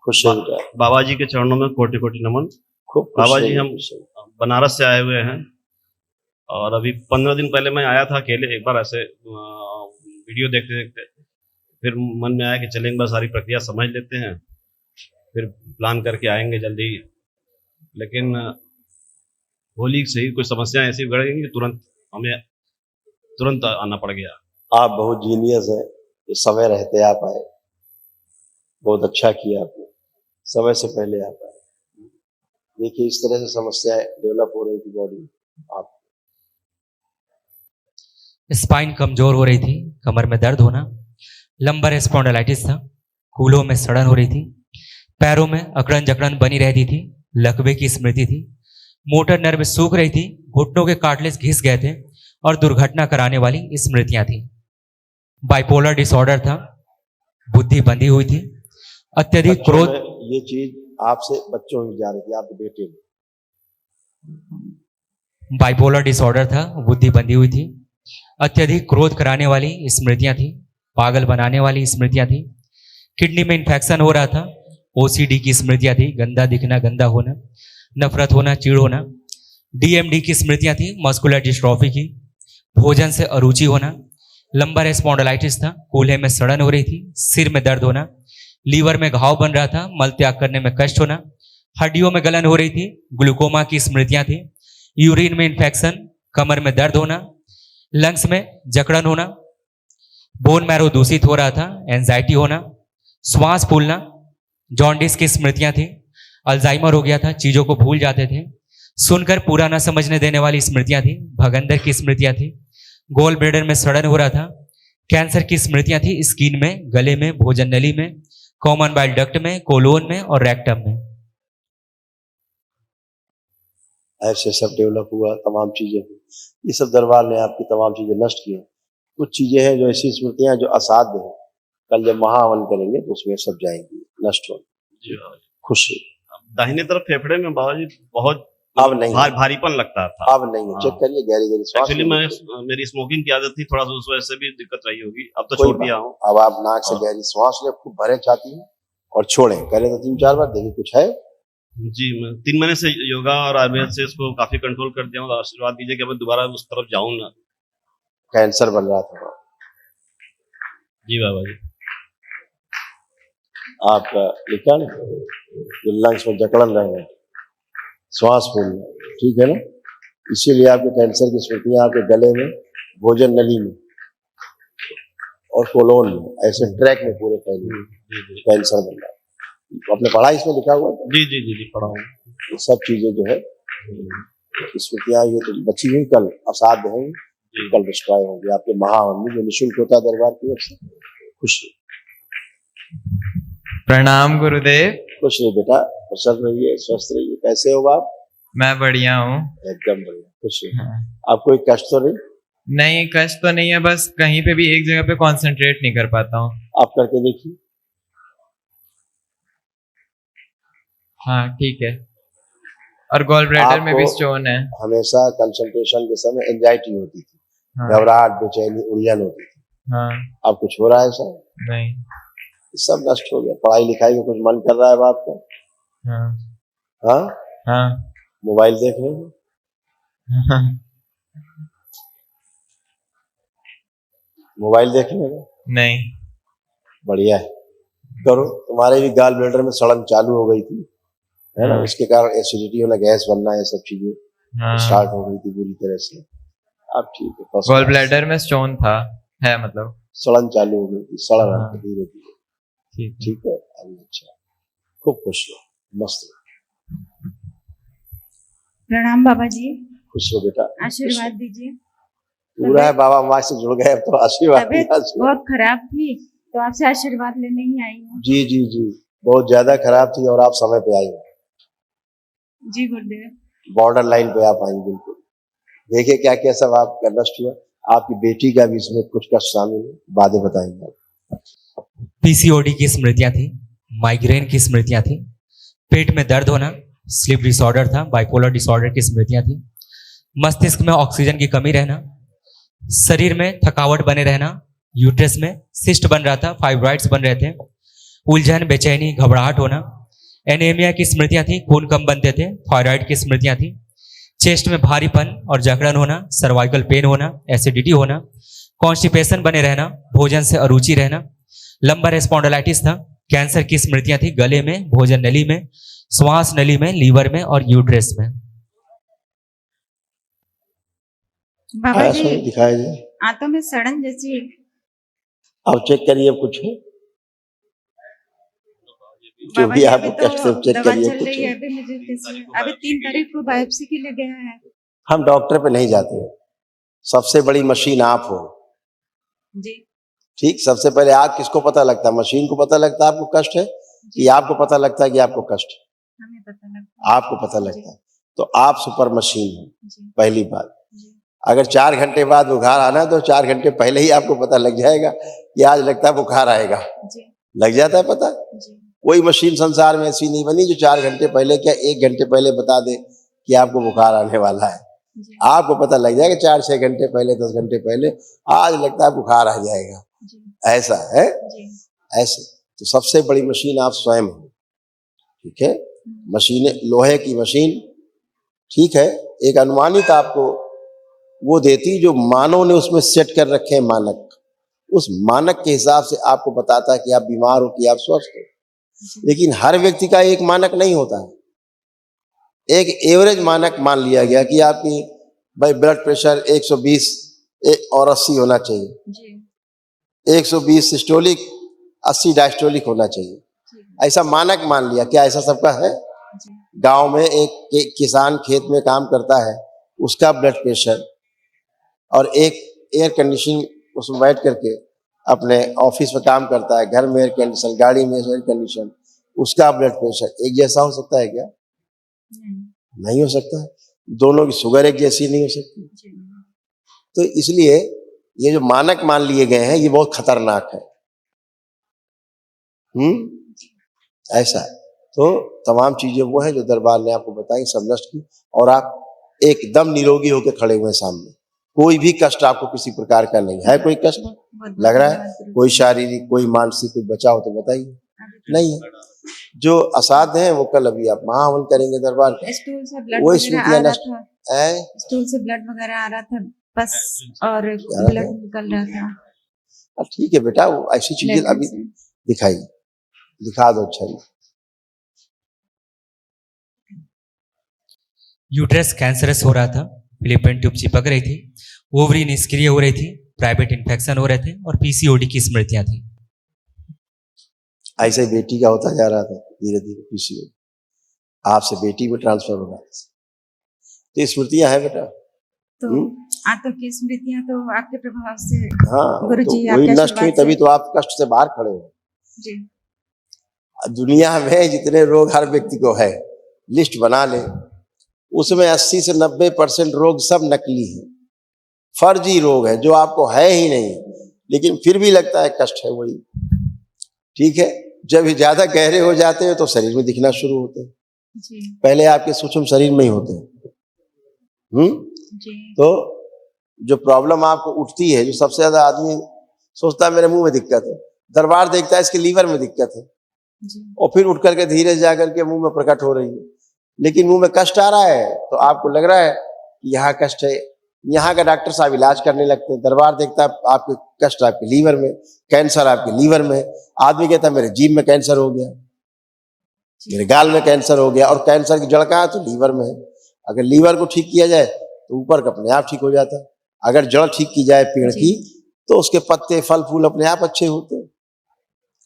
खुश है बेटा। बाबा जी के चरणों में कोटि कोटि नमन। खूब खुश बाबा जी रहिए, हम खुश रहिए। बनारस से आए हुए हैं और अभी 15 दिन पहले मैं आया था अकेले, एक बार ऐसे वीडियो देखते देखते फिर मन में आया कि चलें एक बार सारी प्रक्रिया समझ लेते हैं, फिर प्लान करके आएंगे जल्दी। लेकिन होली से ही कुछ समस्याएं ऐसी उगड़ गई कि हमें तुरंत आना पड़ गया। आप बहुत जीनियस है, जो समय रहते आप आए, बहुत अच्छा किया आपने, समय से पहले आप आए। देखिए इस तरह से समस्याएं डेवलप हो रही थी बॉडी में। आप स्पाइन कमजोर हो रही थी, कमर में दर्द होना, लंबर स्पॉन्डिलाइटिस था, कूल्हों में सड़न हो रही थी, पैरों में अकड़न जकड़न बनी रहती थी, लकवे की स्मृति थी, मोटर नर्व सूख रही थी, घुटनों के कार्टिलेज घिस गए थे और दुर्घटना कराने वाली स्मृतियां थी। बाइपोलर डिसऑर्डर था, बुद्धि बंधी हुई थी, अत्यधिक बच्चों क्रोध। में ये चीज आपसे बच्चों में जा रही थी, आपके बेटे में। बाइपोलर डिसऑर्डर था, बुद्धि बंधी हुई थी, अत्यधिक क्रोध कराने वाली स्मृतियां थी, पागल बनाने वाली स्मृतियां थी, किडनी में इंफेक्शन हो रहा था, ओसीडी की स्मृतियां थी, गंदा दिखना, गंदा होना, नफरत होना, चिड़ होना, डीएमडी की स्मृतियां थी, मस्कुलर डिस्ट्रॉफी की, भोजन से अरुचि होना, लंबर स्पॉन्डिलाइटिस था, कूल्हे में सड़न हो रही थी, सिर में दर्द होना, लीवर में घाव बन रहा था, मल त्याग करने में कष्ट होना, हड्डियों में गलन हो रही थी, ग्लूकोमा की स्मृतियां थी, यूरिन में इंफेक्शन, कमर में दर्द होना, लंग्स में जकड़न होना, बोन मैरो दूषित हो रहा था, एंजाइटी होना, श्वास फूलना, जॉन्डिस की स्मृतियां थी, अल्जाइमर हो गया था, चीजों को भूल जाते थे, सुनकर पूरा न समझने देने वाली स्मृतियां थी, भगंदर की स्मृतियां थी, गोल ब्लेडर में सड़न हो रहा था, कैंसर की स्मृतियां थी, स्किन में, गले में, भोजन नली में, कॉमन बाइल डक्ट में, कोलोन में और रेक्टम में। ऐसे सब डेवलप हुआ, तमाम चीजें हुई। ये सब दरबार ने आपकी तमाम चीजें नष्ट की हैं। कुछ चीजें हैं जो ऐसी स्मृतियां जो असाध्य हैं, कल जब महाहवन करेंगे तो उसमें सब जाएंगी, नष्ट हो। जी बाबा जी। खुश है। दाहिने तरफ फेफड़े में बाबा जी बहुत अब नहीं है। भारीपन लगता था। अब नहीं है, चेक करिए, गहरी गहरी श्वास एक्चुअली लीजिए। मेरी स्मोकिंग की आदत थी, थोड़ा सा उस वजह से भी दिक्कत रही होगी, अब तो कोई छोड़ बात दिया नहीं। हूँ। अब आप नाक से गहरी श्वास ले, खूब भरे छाती में और छोड़ें, करें तो 3-4 बार, देखिए कुछ है। जी, मैं 3 महीने से योगा और आयुर्वेद से इसको काफी कंट्रोल कर दिया हूँ। आशीर्वाद दीजिए कि मैं दोबारा उस तरफ जाऊं ना। कैंसर बन रहा था जी बाबा जी। आपका, लिखा ना, जो लंग्स में जकड़न रहे हैं, श्वास फूलना, ठीक है ना, इसीलिए आपके कैंसर की स्मृतियां आपके गले में, भोजन नली में और कोलोन में, ऐसे ट्रैक में पूरे फैली, कैंसर बन रहा है। आपने पढ़ा, इसमें लिखा हुआ है? जी जी जी जी पढ़ा हूँ। ये सब चीजें जो है स्मृतियां, ये तो बची हुई कल असाध्य है, कल डिस्ट्रॉय होंगे आपके महाहवन में, जो निःशुल्क होता है दरबार की ओर से। खुश प्रणाम गुरुदेव। खुश रहिए बेटा, प्रसन्न रहिए, स्वस्थ रहिए। कैसे हो आप? मैं बढ़िया हूँ। एकदम बढ़िया, खुश रहिए। हाँ। आपको कोई कष्ट तो नहीं? नहीं, कष्ट तो नहीं है, बस कहीं पे भी एक जगह पे कंसंट्रेट नहीं कर पाता हूँ। आप करके देखिए। हाँ ठीक है। और गॉल ब्लैडर में भी स्टोन है। हमेशा कंसंट्रेशन के समय एंजाइटी होती थी, हाँ। घबराहट, बेचैनी, उलझन होती थी। हाँ। अब कुछ हो रहा है ऐसा? नहीं। सब नष्ट हो गया। पढ़ाई लिखाई में कुछ मन कर रहा है अब आपका? हाँ। हाँ? हाँ। मोबाइल देख रहे हैं? हाँ। मोबाइल देख रहे हैं? नहीं। बढ़िया है, करो। तुम्हारे भी गाल ब्लैडर में सड़न चालू हो गई थी, है ना, इसके कारण एसिडिटी होना, गैस बनना, ये सब चीजें स्टार्ट हो गई थी पूरी तरह से। अब ठीक है। गॉल ब्लैडर में स्टोन था, है मतलब सड़न चालू हो गई थी, सड़न आती धीरे धीरे। ठीक है, अभी अच्छा, खूब खुश रहो, मस्त रहो। प्रणाम बाबा जी। खुश रहो बेटा, आशीर्वाद दीजिए। पूरा है, बाबा माँ से जुड़ गए, अब तो आशीर्वाद। तबीयत बहुत खराब थी तो आपसे आशीर्वाद लेने ही आई हूँ। जी जी जी, बहुत ज्यादा खराब थी और आप समय पे आई हैं। जी गुरुदेव। बॉर्डर लाइन पे आप आई, बिल्कुल। देखिए क्या क्या सब आपका नष्ट हुआ। आपकी बेटी का भी इसमें कुछ कष्ट शामिल है, बातें बताएंगे आप। पीसीओडी की स्मृतियां थी, माइग्रेन की स्मृतियां थी, पेट में दर्द होना, स्लीप डिसऑर्डर था, बाइपोलर डिसऑर्डर की स्मृतियां थी, मस्तिष्क में ऑक्सीजन की कमी रहना, शरीर में थकावट बने रहना, यूट्रस में सिस्ट बन रहा था, फाइब्रॉइड्स बन रहे थे, उलझन, बेचैनी, घबराहट होना, एनीमिया की स्मृतियां थी, खून कम बनते थे। थायराइड की स्मृतियां थी। चेस्ट में भारीपन और जकड़न होना, सर्वाइकल पेन होना, एसिडिटी होना, कॉन्स्टिपेशन बने रहना, भोजन से अरुचि रहना, लंबर स्पॉन्डिलाइटिस था। कैंसर की स्मृतियां थी गले में, भोजन नली में, श्वास नली में, लीवर में और यूट्रस में। बाबा आया जी सुन दिखाई दे। आंतों में सड़न जैसी अब चेक करिए कुछ है जो बाबा भी जी आपको अभी तो कष्ट से चेक दवा करिए चल कुछ रही है। है। अभी मुझे अभी 3 तारीख को बायोप्सी के लिए गया है। हम डॉक्टर पे नहीं जाते हैं। सबसे बड़ी मशीन आप हो। जी ठीक, सबसे पहले आप किसको पता लगता है? मशीन को पता लगता है आपको कष्ट है कि आपको पता लगता है कि आपको कष्ट है? हमें पता लगता आपको पता लगता है। तो आप सुपर मशीन हो, जी पहली बात। जी अगर 4 घंटे बाद बुखार आना है तो 4 घंटे पहले ही आपको पता लग जाएगा कि आज लगता है बुखार आएगा। जी लग जाता है पता। जी कोई मशीन संसार में ऐसी नहीं बनी जो 4 घंटे पहले क्या 1 घंटे पहले बता दे कि आपको बुखार आने वाला है। जी आपको पता लग जाएगा 4-6 घंटे पहले, 10 घंटे पहले, आज लगता है बुखार आ जाएगा। जी ऐसा है। जी ऐसे तो सबसे बड़ी मशीन आप स्वयं हो। ठीक है, मशीनें लोहे की मशीन, ठीक है, एक अनुमानित आपको वो देती जो मानव ने उसमें सेट कर रखे हैं मानक। उस मानक के हिसाब से आपको बताता है कि आप बीमार हो कि आप स्वस्थ हो। लेकिन हर व्यक्ति का एक मानक नहीं होता है। एक एवरेज मानक मान लिया गया कि आपकी भाई ब्लड प्रेशर 120 और 80 होना चाहिए, जी 120 सिस्टोलिक, 80 डायस्टोलिक होना चाहिए। ऐसा मानक मान लिया। क्या ऐसा सबका है? जी गांव में एक किसान खेत में काम करता है, उसका ब्लड प्रेशर, और एक एयर कंडीशन उसमें बैठ करके अपने ऑफिस में काम करता है, घर में एयर कंडीशन, गाड़ी में एयर कंडीशन, उसका ब्लड प्रेशर एक जैसा हो सकता है क्या? नहीं नहीं हो सकता है। दोनों की शुगर एक जैसी नहीं हो सकती। जी तो इसलिए ये जो मानक मान लिए गए हैं ये बहुत खतरनाक है। ऐसा है। तो तमाम चीजें वो हैं जो दरबार ने आपको बताई, सब नष्ट की, और आप एकदम निरोगी होकर खड़े हुए हैं सामने। कोई भी कष्ट आपको किसी प्रकार का नहीं है। कोई कष्ट बहुत लग रहा है? धन्यवाद गुरु कोई जी। शारीरिक, कोई मानसिक, कोई बचा हो तो बताइए। अभी तो नहीं है। जो असाध्य है वो कल अभी आप महाहवन करेंगे दरबार का। स्टूल से ब्लड वो वगैरह आ स्मृतियां रहा नष्ट था। है। स्टूल से ब्लड वगैरह आ रहा था बस, और क्या ब्लड है? निकल रहा था अब ठीक है बेटा, वो ऐसी चीजें लेटरिन अभी से। दिखाई, दिखा दो। अच्छा जी। यूट्रस कैंसरस हो रहा था, फिलिपिन ट्यूब चिपक रही थी, ओवरी निष्क्रिय हो रही थी, प्राइवेट इन्फेक्शन हो रहे थे और पीसीओडी की स्मृतियां थी। ऐसे बेटी का होता जा रहा था धीरे धीरे पीसीओ, आपसे बेटी में ट्रांसफर हो रहा था। तो ये स्मृतियां हैं बेटा। तो आंतों की स्मृतियां तो आपके प्रभाव से हाँ, गुरु तो जी वही आपके नष्ट हुई, आशीर्वाद तभी से। तो आप कष्ट से बाहर खड़े हो। जी दुनिया में जितने रोग हर व्यक्ति को है, लिस्ट बना ले, उसमें 80 से 90% रोग सब नकली है, फर्जी रोग है, जो आपको है ही नहीं, लेकिन फिर भी लगता है कष्ट है वही। ठीक है, जब ये ज्यादा गहरे हो जाते हैं तो शरीर में दिखना शुरू होते हैं। जी पहले आपके सूक्ष्म शरीर में ही होते हैं। जी तो जो प्रॉब्लम आपको उठती है, जो सबसे ज्यादा आदमी सोचता है मेरे मुंह में दिक्कत है, दरबार देखता है इसके लीवर में दिक्कत है, जी और फिर उठ करके धीरे जाकर के मुंह में प्रकट हो रही है। लेकिन मुंह में कष्ट आ रहा है तो आपको लग रहा है कि यहाँ कष्ट है, यहाँ का डॉक्टर साहब इलाज करने लगते हैं। दरबार देखता है आपके कष्ट आपके लीवर में, कैंसर आपके लीवर में। आदमी कहता है मेरे जीभ में कैंसर हो गया, मेरे गाल में कैंसर हो गया, और कैंसर की जड़ कहाँ है? तो लीवर में है। अगर लीवर को ठीक किया जाए तो ऊपर का अपने आप ठीक हो जाता है। अगर जड़ ठीक की जाए पेड़ जी। की तो उसके पत्ते, फल, फूल अपने आप अच्छे होते हैं।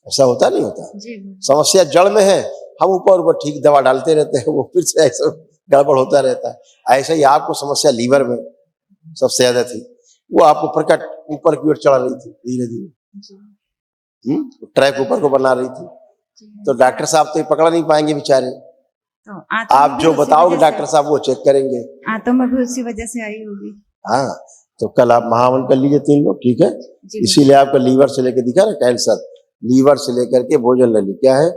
ऐसा होता नहीं होता? जी समस्या जड़ में है, हम ऊपर ऊपर ठीक दवा डालते रहते हैं, वो फिर से ऐसा गड़बड़ होता रहता है। ऐसे ही आपको समस्या लीवर में सबसे ज्यादा थी, वो आपको प्रकट ऊपर की ओर चढ़ रही थी धीरे धीरे, जी ट्रैक ऊपर को बना रही थी। जी। तो डॉक्टर साहब तो ये पकड़ नहीं पाएंगे बेचारे। तो आंतों में आप भी जो उसी बताओगे वजह से- डॉक्टर साहब वो चेक करेंगे। आंतों में भी उसी वजह से आई होगी। हाँ, तो कल आप महावन कर लीजिए 3 लोग, ठीक है? जी इसीलिए आपका लीवर से लेकर दिखा ना कैंसर, लीवर से लेकर के भोजन नली, क्या है?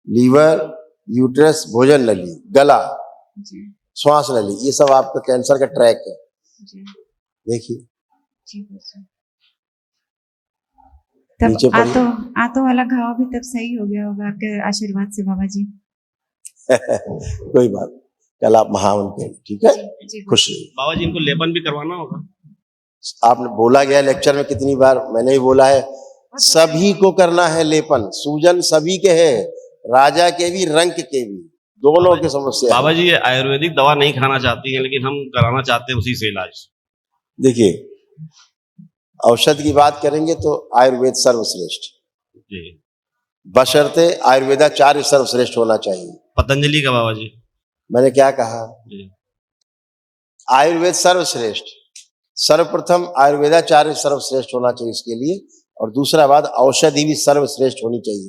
लीवर, यूट्रस, भोजन नली, गला, जी श्वास नली, ये सब आपका कैंसर का ट्रैक है। जी देखिए जी जी। तब नीचे पढ़िए। आंतों आंतों वाला घाव भी तब सही हो गया होगा आपके आशीर्वाद से बाबा जी। कोई बात नहीं, कल आप महावन कहेंगे, ठीक है। जी खुश रहिए। बाबा जी इनको लेपन भी करवाना होगा। आपने बोला गया लेक्चर में कितनी बार, मैंने भी बोला है, सभी को करना है लेपन, सूजन सभी के हैं, राजा के भी रंक के भी, दोनों की समस्या है। बाबा जी ये आयुर्वेदिक दवा नहीं खाना चाहती हैं, लेकिन हम कराना चाहते हैं उसी से इलाज। देखिए, औषध की बात करेंगे तो आयुर्वेद सर्वश्रेष्ठ, जी। बशर्ते आयुर्वेदाचार्य सर्वश्रेष्ठ होना चाहिए। पतंजलि का बाबा जी। मैंने क्या कहा? जी। आयुर्वेद सर्वश्रेष्ठ, सर्वप्रथम आयुर्वेदाचार्य सर्वश्रेष्ठ होना चाहिए इसके लिए, और दूसरा बात औषधि भी सर्वश्रेष्ठ होनी चाहिए।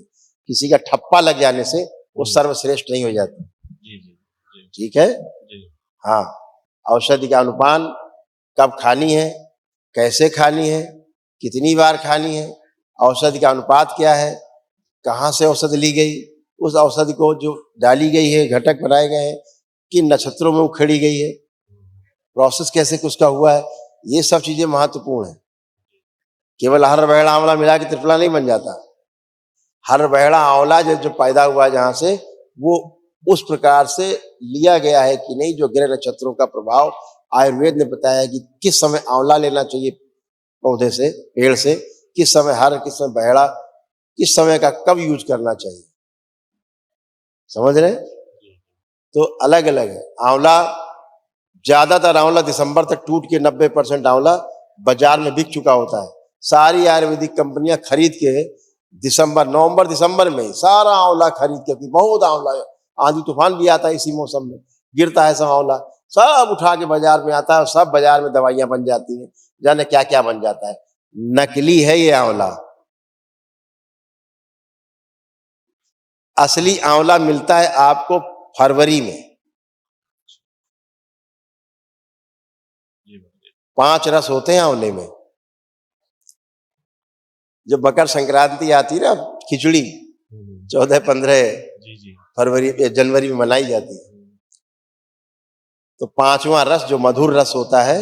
किसी का ठप्पा लग जाने से वो सर्वश्रेष्ठ नहीं हो जाती। जी जी जी ठीक है। जी। हाँ, औषधि का अनुपान, कब खानी है, कैसे खानी है, कितनी बार खानी है, औषधि का अनुपात क्या है, कहाँ से औषधि ली गई, उस औषधि को जो डाली गई है, घटक बनाए गए हैं, किन नक्षत्रों में उखेड़ी गई है, प्रोसेस कैसे उसका हुआ है, ये सब चीजें महत्वपूर्ण है। केवल हर बहेड़ा आंवला मिला के त्रिफला नहीं बन जाता। हर बहेड़ा आंवला जो पैदा हुआ है जहां से, वो उस प्रकार से लिया गया है कि नहीं, जो ग्रह नक्षत्रों का प्रभाव आयुर्वेद ने बताया कि किस समय आंवला लेना चाहिए पौधे से, पेड़ से, किस समय हर, किस समय बहेड़ा, किस समय का कब यूज करना चाहिए। समझ रहे? तो अलग अलग है। आंवला, ज्यादातर आंवला दिसंबर तक टूट के 90% आंवला बाजार में बिक चुका होता है। सारी आयुर्वेदिक कंपनियां खरीद के नवंबर दिसंबर में ही सारा आंवला खरीद के, बहुत आंवला, आंधी तूफान भी आता है इसी मौसम में, गिरता है सब आंवला, सब उठा के बाजार में आता है, और सब बाजार में दवाइयां बन जाती हैं, जाने क्या क्या बन जाता है। नकली है ये आंवला। असली आंवला मिलता है आपको फरवरी में। 5 रस होते हैं आंवले में। जब मकर संक्रांति आती है ना, खिचड़ी 14-15 जी जी फरवरी जनवरी में मनाई जाती है, तो 5वां रस जो मधुर रस होता है,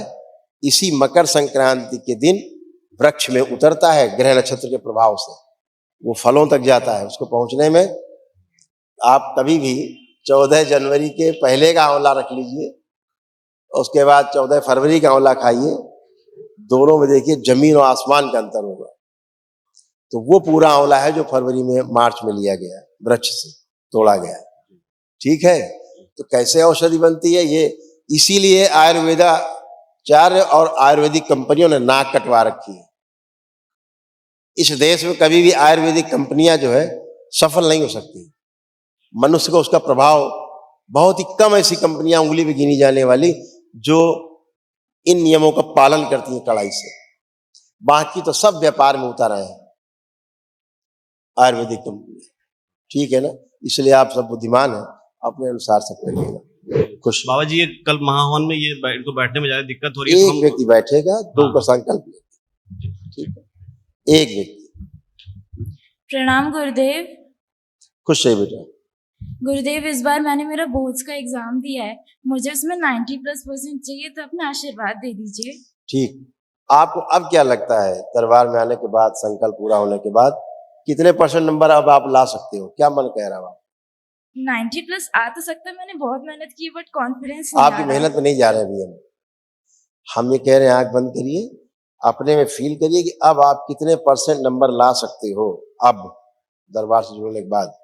इसी मकर संक्रांति के दिन वृक्ष में उतरता है, ग्रह नक्षत्र के प्रभाव से वो फलों तक जाता है। उसको पहुंचने में आप कभी भी 14 जनवरी के पहले का आंवला रख लीजिए, उसके बाद 14 फरवरी का आंवला खाइए, दोनों में देखिए जमीन और आसमान का अंतर होगा। तो वो पूरा आंवला है जो फरवरी में, मार्च में लिया गया, वृक्ष से तोड़ा गया। ठीक है। तो कैसे औषधि बनती है ये, इसीलिए आयुर्वेदाचार्य और आयुर्वेदिक कंपनियों ने नाक कटवा रखी है। इस देश में कभी भी आयुर्वेदिक कंपनियां जो है सफल नहीं हो सकती। मनुष्य को उसका प्रभाव, बहुत ही कम ऐसी कंपनियां उंगली पे गिनी जाने वाली जो इन नियमों का पालन करती हैं कड़ाई से, बाकी तो सब व्यापार में उतर आए हैं आयुर्वेदिक कंपनी। ठीक है ना। इसलिए आप सब बुद्धिमान हैं, अपने अनुसार सब करिएगा। खुश। बाबा जी ये कल महावन में ये इनको बैठने में ज्यादा दिक्कत हो रही है, तो एक हम व्यक्ति बैठेगा, 2 का संकल्प लेंगे। ठीक है, एक व्यक्ति। प्रणाम गुरुदेव। खुश रहिए बेटा। गुरुदेव, इस बार मैंने मेरा बोर्ड्स का एग्जाम दिया है, मुझे उसमें 90+% चाहिए, तो अपना आशीर्वाद दे दीजिए। ठीक। आपको अब क्या लगता है, दरबार में आने के बाद, संकल्प पूरा होने के बाद कितने % नंबर अब आप ला सकते हो? क्या मन कह रहा है? 90+ आ तो सकता है, मैंने बहुत मेहनत की, बट कॉन्फिडेंस नहीं आपकी आ रहा। मेहनत में नहीं जा रहे अभी हम ये कह रहे हैं, आंख बंद करिए, अपने में फील करिए कि अब आप कितने % नंबर ला सकते हो अब दरबार से जुड़ने के बाद।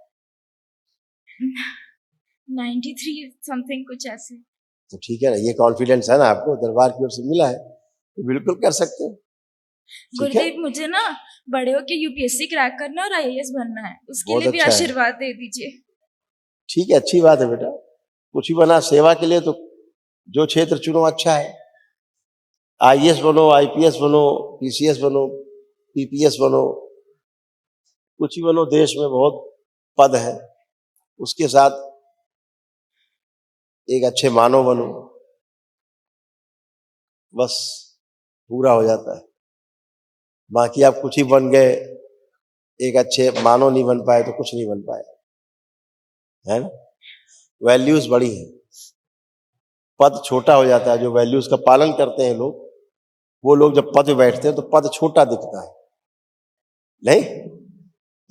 93 समथिंग, कुछ ऐसे। तो ठीक है ना, ये कॉन्फिडेंस है ना आपको, दरबार की ओर से मिला है, तो बिल्कुल कर सकते हैं। ठीक है, गुरुदेव, मुझे ना बड़े होके यूपीएससी क्रैक करना और आईएएस बनना है, उसके बहुत लिए भी अच्छा है। आशीर्वाद दे दीजिए। ठीक है, अच्छी बात है बेटा, कुछ भी बना सेवा के लिए, तो जो क्षेत्र चुनो अच्छा है। आईएएस बनो, आईपीएस बनो, पीसीएस बनो, पीपीएस बनो, कुछ भी बनो, देश में बहुत पद है, उसके साथ एक अच्छे मानव बनो, बस पूरा हो जाता है। बाकी आप कुछ ही बन गए, एक अच्छे मानव नहीं बन पाए तो कुछ नहीं बन पाए, है ना। वैल्यूज बड़ी हैं, पद छोटा हो जाता है। जो वैल्यूज का पालन करते हैं लोग, वो लोग जब पद पे बैठते हैं तो पद छोटा दिखता है, नहीं।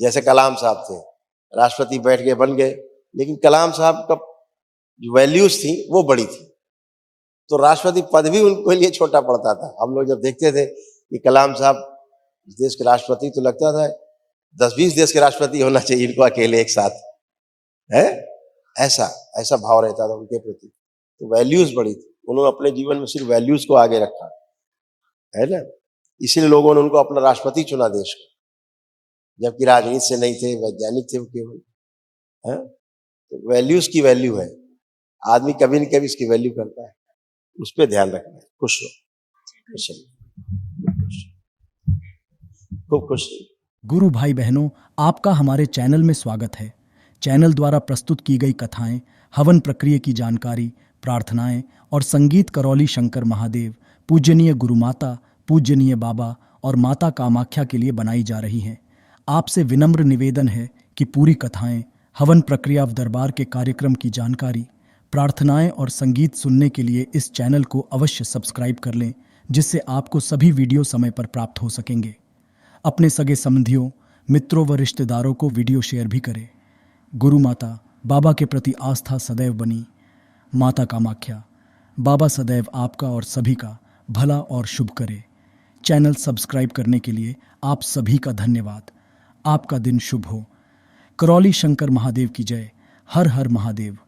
जैसे कलाम साहब थे, राष्ट्रपति बैठ गए, बन गए, लेकिन कलाम साहब का जो वैल्यूज थी वो बड़ी थी, तो राष्ट्रपति पद भी उनके लिए छोटा पड़ता था। हम लोग जब देखते थे कि कलाम साहब इस देश के राष्ट्रपति, तो लगता था 10-20 देश के राष्ट्रपति होना चाहिए इनको अकेले एक साथ, है ऐसा ऐसा भाव रहता था उनके प्रति। तो वैल्यूज बड़ी थी, उन्होंने अपने जीवन में सिर्फ वैल्यूज को आगे रखा, है ना। इसीलिए लोगों ने उनको अपना राष्ट्रपति चुना देश का, जबकि राजनीति से नहीं थे, वैज्ञानिक थे वो केवल, है। तो वैल्यूज की वैल्यू है, आदमी कभी न कभी इसकी वैल्यू करता है, उस पर ध्यान रखना है। खुश रहो, खुश रहो, खूब खुश रहो। गुरु भाई बहनों, आपका हमारे चैनल में स्वागत है। चैनल द्वारा प्रस्तुत की गई कथाएं, हवन प्रक्रिया की जानकारी, प्रार्थनाएं और संगीत करौली शंकर महादेव, पूजनीय गुरु माता, पूजनीय बाबा और माता कामाख्या के लिए बनाई जा रही हैं। आपसे विनम्र निवेदन है कि पूरी कथाएं, हवन प्रक्रिया दरबार के कार्यक्रम की जानकारी, प्रार्थनाएं और संगीत सुनने के लिए इस चैनल को अवश्य सब्सक्राइब कर लें, जिससे आपको सभी वीडियो समय पर प्राप्त हो सकेंगे। अपने सगे संबंधियों, मित्रों व रिश्तेदारों को वीडियो शेयर भी करें। गुरु माता, बाबा के प्रति आस्था सदैव बनी। माता कामाख्या, बाबा सदैव आपका और सभी का भला और शुभ करे। चैनल सब्सक्राइब करने के लिए आप सभी का धन्यवाद। आपका दिन शुभ हो। करौली शंकर महादेव की जय। हर हर महादेव।